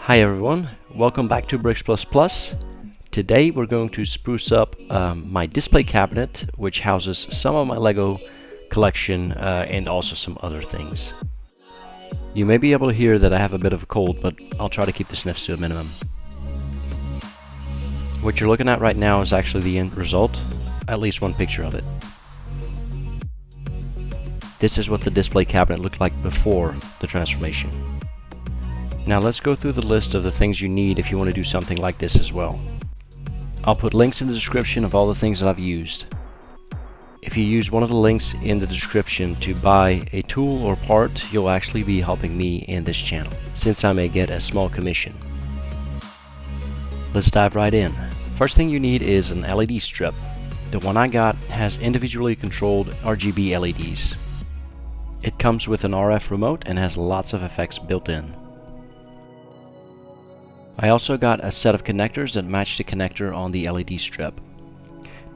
Hi everyone, welcome back to Bricks++. Today we're going to spruce up my display cabinet, which houses some of my Lego collection and also some other things. You may be able to hear that I have a bit of a cold, but I'll try to keep the sniffs to a minimum. What you're looking at right now is actually the end result, at least one picture of it. This is what the display cabinet looked like before the transformation. Now let's go through the list of the things you need if you want to do something like this as well. I'll put links in the description of all the things that I've used. If you use one of the links in the description to buy a tool or part, you'll actually be helping me in this channel, since I may get a small commission. Let's dive right in. First thing you need is an LED strip. The one I got has individually controlled RGB LEDs. It comes with an RF remote and has lots of effects built in. I also got a set of connectors that match the connector on the LED strip.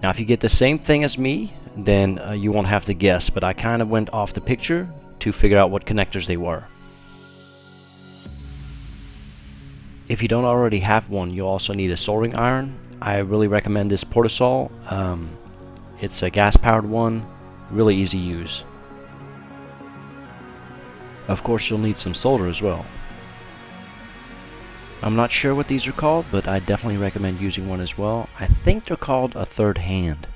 Now if you get the same thing as me, then you won't have to guess, but I kind of went off the picture to figure out what connectors they were. If you don't already have one, you'll also need a soldering iron. I really recommend this Portasol. It's a gas powered one, really easy to use. Of course you'll need some solder as well. I'm not sure what these are called, but I definitely recommend using one as well. I think they're called a third hand.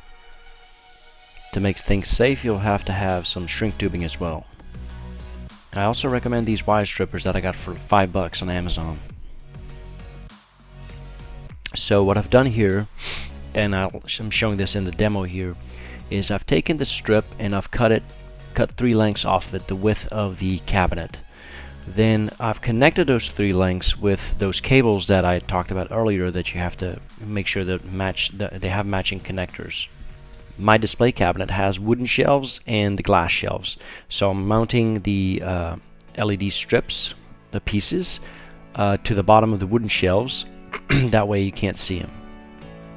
To make things safe, you'll have to have some shrink tubing as well. I also recommend these wire strippers that I got for $5 on Amazon. So what I've done here, and I'm showing this in the demo here, is I've taken the strip and I've cut 3 lengths off of it, the width of the cabinet. Then I've connected those 3 lengths with those cables that I talked about earlier that you have to make sure that they have matching connectors. My display cabinet has wooden shelves and glass shelves, so I'm mounting the LED strips, the pieces, to the bottom of the wooden shelves. That way you can't see them.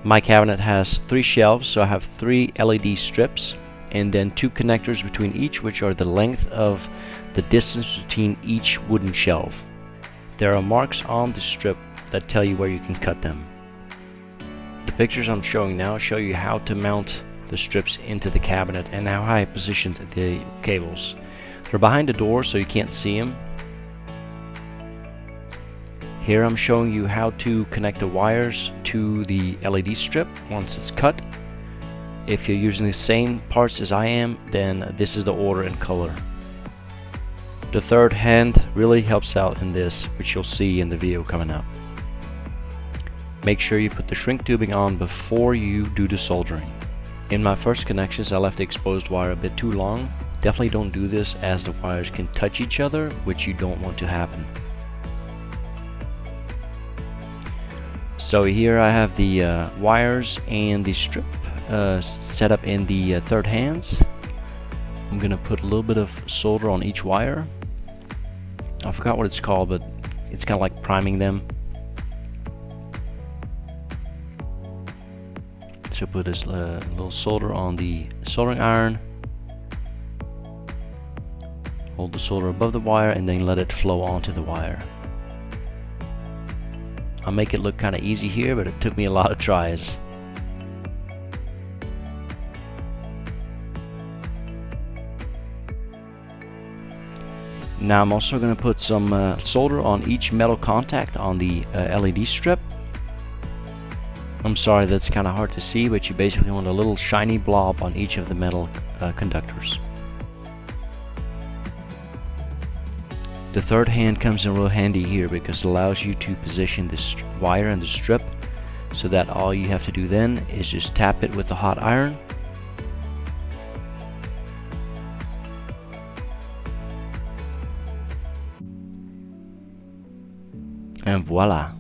My cabinet has 3 shelves, so I have 3 LED strips and then 2 connectors between each, which are the length of the distance between each wooden shelf. There are marks on the strip that tell you where you can cut them. The pictures I'm showing now show you how to mount the strips into the cabinet and how I positioned the cables. They're behind the door so you can't see them. Here I'm showing you how to connect the wires to the LED strip once it's cut. If you're using the same parts as I am, then this is the order and color. The third hand really helps out in this, which you'll see in the video coming up. Make sure you put the shrink tubing on before you do the soldering. In my first connections I left the exposed wire a bit too long. Definitely don't do this, as the wires can touch each other, which you don't want to happen. So here I have the wires and the strip set up in the third hands. I'm gonna put a little bit of solder on each wire. I forgot what it's called, but it's kind of like priming them. So put this little solder on the soldering iron. Hold the solder above the wire and then let it flow onto the wire. I'll make it look kind of easy here, but it took me a lot of tries. Now I'm also going to put some solder on each metal contact on the LED strip. I'm sorry, that's kind of hard to see, but you basically want a little shiny blob on each of the metal conductors. The third hand comes in real handy here because it allows you to position this wire and the strip so that all you have to do then is just tap it with a hot iron. And voila!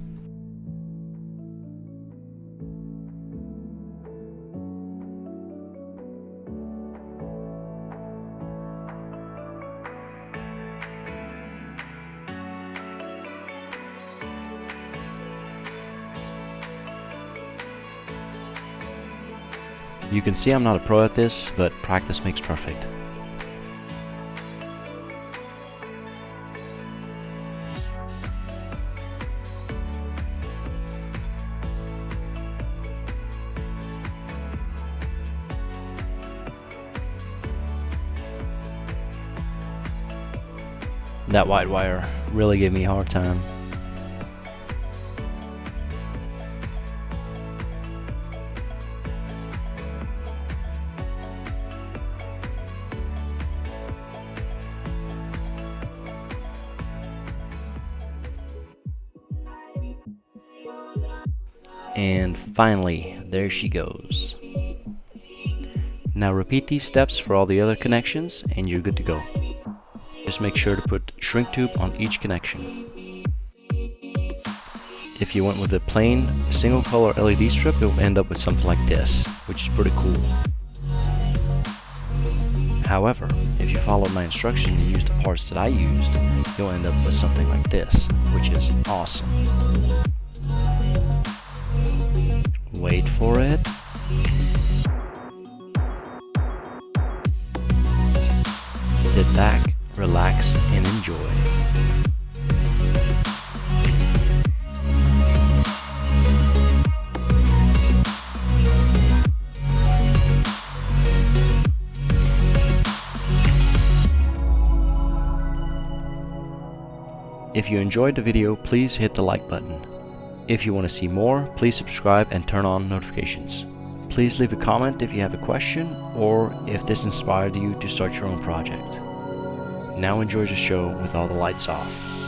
You can see I'm not a pro at this, but practice makes perfect. That white wire really gave me a hard time. And finally, there she goes. Now repeat these steps for all the other connections and you're good to go. Just make sure to put shrink tube on each connection. If you went with a plain single color LED strip, it will end up with something like this, which is pretty cool. However, if you followed my instructions and used the parts that I used, you'll end up with something like this, which is awesome. Wait for it. Sit back, relax, and enjoy. If you enjoyed the video, please hit the like button. If you want to see more, please subscribe and turn on notifications. Please leave a comment if you have a question or if this inspired you to start your own project. Now enjoy the show with all the lights off.